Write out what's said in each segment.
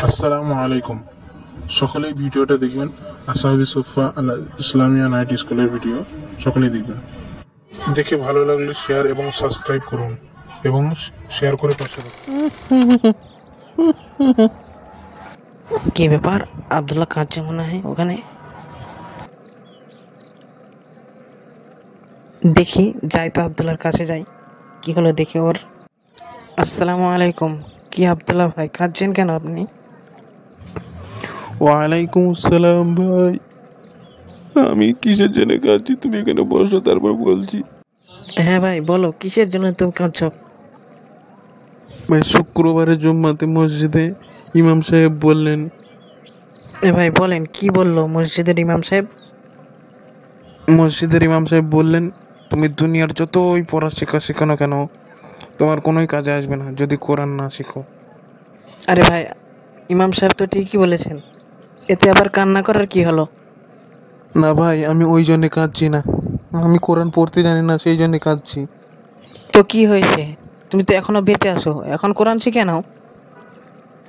আসসালামু আলাইকুম। সকলেই ভিডিওটা দেখবেন। আসাহাবি সুফা আল ইসলামিয়া নাইট স্কুলের ভিডিও সকলেই দেখবেন। দেখে ভালো লাগলে শেয়ার এবং সাবস্ক্রাইব করুন এবং শেয়ার করে পাশে রাখুন। কি ব্যাপার? আব্দুল্লাহ কাঁদছে মনে হয় ওখানে। দেখি যাই তো, আব্দুল্লাহর কাছে যাই, কি হলো দেখি ওর। আসসালামু আলাইকুম। কি আব্দুল্লাহ ভাই, কাঁদছেন কেন আপনি? ওয়ালাইকুম আসসালাম ভাই, আমি কিসের জন্য কাঁদছি তুমি এখানে বসো, তারপর বলছি। হ্যাঁ ভাই বলো, কিসের জন্য তুমি কাঁদছো? ভাই শুক্রবারের জুম্মাতে মসজিদে ইমাম সাহেব বললেন। ভাই বলেন, কি বললো মসজিদের ইমাম সাহেব? মসজিদের ইমাম সাহেব বললেন, তুমি দুনিয়ার যতই পড়া শেখানো কেন, তোমার কোনোই কাজে আসবে না যদি কোরআন না শেখো। আরে ভাই, ইমাম সাহেব তো ঠিকই বলেছেন, এতে আবার কান্না করার কি হলো? না ভাই, আমি ওই জন্যে কাঁদছি না, আমি কোরআন পড়তে জানি না, সেই জন্যে কাঁদছি। তো কি হয়েছে? তুমি তো এখনো বেঁচে আছো, এখন কোরআন শিখে নাও।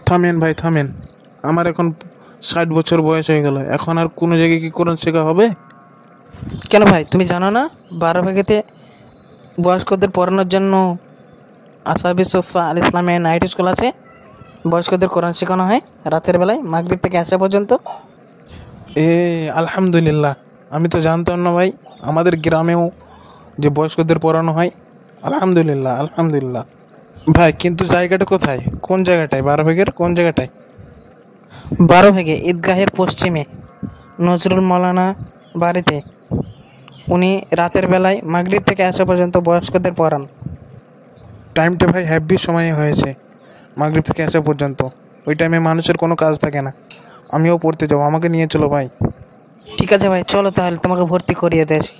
থামেন ভাই থামেন, আমার এখন 60 বছর বয়স হয়ে গেল, এখন আর কোনো জায়গায় কি কোরআন শেখা হবে? কেন ভাই, তুমি জানো না 12 ভাগেতে বয়স্কদের পড়ানোর জন্য আসাহাবি সুফা আল ইসলামিয়া নাইট স্কুল আছে? বয়স্কদের কোরআন শেখানো হয় রাতের বেলায় মাগরিব থেকে আসা পর্যন্ত। এ আলহামদুলিল্লাহ, আমি তো জানতাম না ভাই, আমাদের গ্রামেও যে বয়স্কদের পড়ানো হয়। আলহামদুলিল্লাহ আলহামদুলিল্লাহ। ভাই কিন্তু জায়গাটা কোথায়, কোন জায়গাটায়, 12 ভাগের কোন জায়গাটায়? 12 ভাগে ঈদগাহের পশ্চিমে নজরুল মৌলানা বাড়িতে। উনি রাতের বেলায় মাগরিব থেকে আসা পর্যন্ত বয়স্কদের পড়ান। টাইমটা ভাই হ্যাপি সময়ে হয়েছে, মাগরিব থেকে আসা পর্যন্ত। ওই টাইমে মানুষের কোনো কাজ থাকে না, আমিও পড়তে যাবো, আমাকে নিয়ে চলো ভাই। ঠিক আছে ভাই, চলো তাহলে তোমাকে ভর্তি করিয়ে দিয়েছি।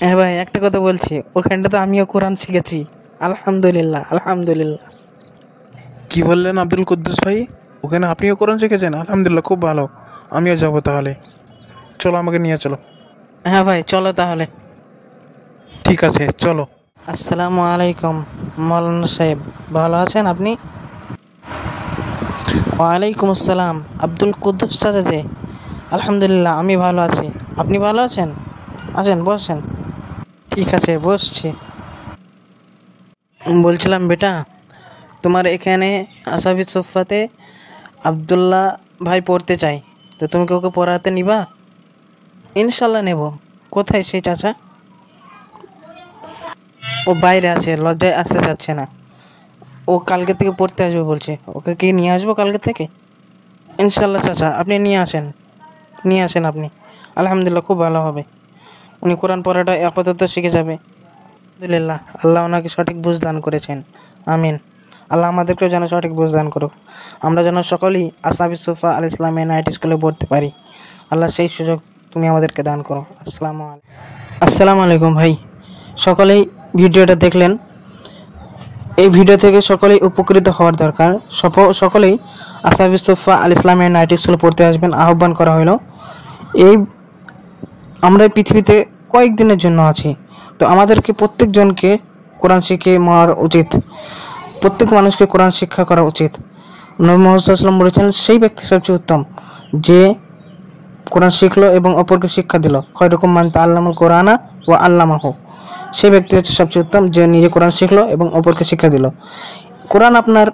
হ্যাঁ ভাই, একটা কথা বলছি, ওখানটা তো আমিও কোরআন শিখেছি। আলহামদুলিল্লাহ আলহামদুলিল্লাহ। কি বললেন আব্দুল কুদ্দুস ভাই? ওখানে আপনিও কোরআন শিখেছেন? আলহামদুলিল্লাহ, খুব ভালো, আমিও যাবো তাহলে, চলো আমাকে নিয়ে চলো। হ্যাঁ ভাই চলো তাহলে। ঠিক আছে চলো। আসসালামু আলাইকুম মৌলানা সাহেব, ভালো আছেন আপনি? ওয়ালাইকুম আসসালাম আব্দুল কুদ্দুস চাচা যে। আলহামদুলিল্লাহ আমি ভালো আছি, আপনি ভালো আছেন? আসেন বসেন। ঠিক আছে বসছি। বলছিলাম বেটা, তোমার এখানে আসাবি সোফাতে আবদুল্লাহ ভাই পড়তে চাই, তো তুমি কি ওকে পড়াতে নিবা? ইনশাল্লাহ নেব। কোথায় সেই চাচা? ও বাইরে আছে, লজ্জায় আসতে চাচ্ছে না। ও কালকে থেকে পড়তে আসবে বলছে, ওকে কি নিয়ে আসবো কালকে থেকে? ইনশাল্লাহ চাচা, আপনি নিয়ে আসেন, নিয়ে আসেন আপনি। আলহামদুলিল্লাহ খুব ভালো হবে, উনি কোরআন পড়াটা আপাতত শিখে যাবে। আলহামদুলিল্লাহ, আল্লাহ ওনাকে সঠিক বুঝ দান করেছেন। আমিন। আল্লাহ আমাদেরকেও যেন সঠিক বুঝ দান করুক, আমরা যেন সকলেই আসাবি সুফা আল ইসলামিয়া নাইট স্কুলে পড়তে পারি। আল্লাহ সেই সুযোগ তুমি আমাদেরকে দান করো। আসসালামু আলাইকুম ভাই, সকলেই ভিডিওটা দেখলেন। এই ভিডিও থেকে সকলেই উপকৃত হওয়ার দরকার। সকলেই আসাবি সুফা আল ইসলামিয়া নাইট স্কুলে পড়তে আসবেন, আহ্বান করা হলো। এই আমরা এই পৃথিবীতে কয়েকদিনের জন্য আছি, তো আমাদেরকে প্রত্যেকজনকে কোরআন শিখে মরার উচিত, প্রত্যেক মানুষকে কোরআন শিক্ষা করা উচিত। নবী মুহাম্মদ সাল্লাল্লাহু আলাইহি ওয়াসাল্লাম বলেছেন, সেই ব্যক্তি সবচেয়ে উত্তম যে কোরআন শিখলো এবং অপরকে শিক্ষা দিল। খয়রুকুম মান তাআল্লামাল কোরআনা ওয়া আল্লামাহু। সেই ব্যক্তি হচ্ছে সবচেয়ে উত্তম যে নিজে কোরআন শিখলো এবং অপরকে শিক্ষা দিল। কোরআন আপনার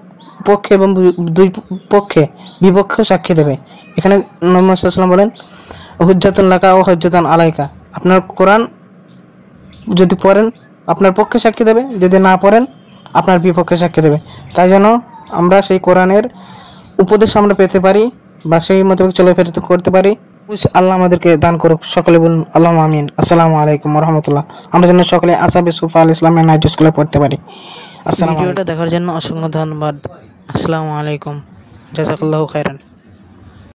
পক্ষে এবং দুই পক্ষে বিপক্ষে সাক্ষী দেবে। এখানে নবী মুহাম্মদ সাল্লাল্লাহু আলাইহি ওয়াসাল্লাম বলেন, হুজ্জাতুন লাকা ও হুজ্জাতুন আলাইকা। আপনার কোরআন যদি পড়েন আপনার পক্ষে সাক্ষী দেবে, যদি না পড়েন আপনার বিপক্ষে সাক্ষী দেবে। তাই জন্য আমরা সেই কোরআনের উপদেশ আমরা পেতে পারি বা সেই মোতাবেক চলাফেরা করতে পারি। আল্লাহ আমাদেরকে দান করুক। সকলে বলুন আল্লাহুম্মা আমিন। আসসালামু আলাইকুম ওয়া রাহমাতুল্লাহ। আমরা যেন সকলে আসাবি সুফা আল ইসলামিয়া নাইট স্কুলে পড়তে পারি। ভিডিওটা দেখার জন্য অসংখ্য ধন্যবাদ। আসসালামু আলাইকুম, জাযাকাল্লাহু খাইরান।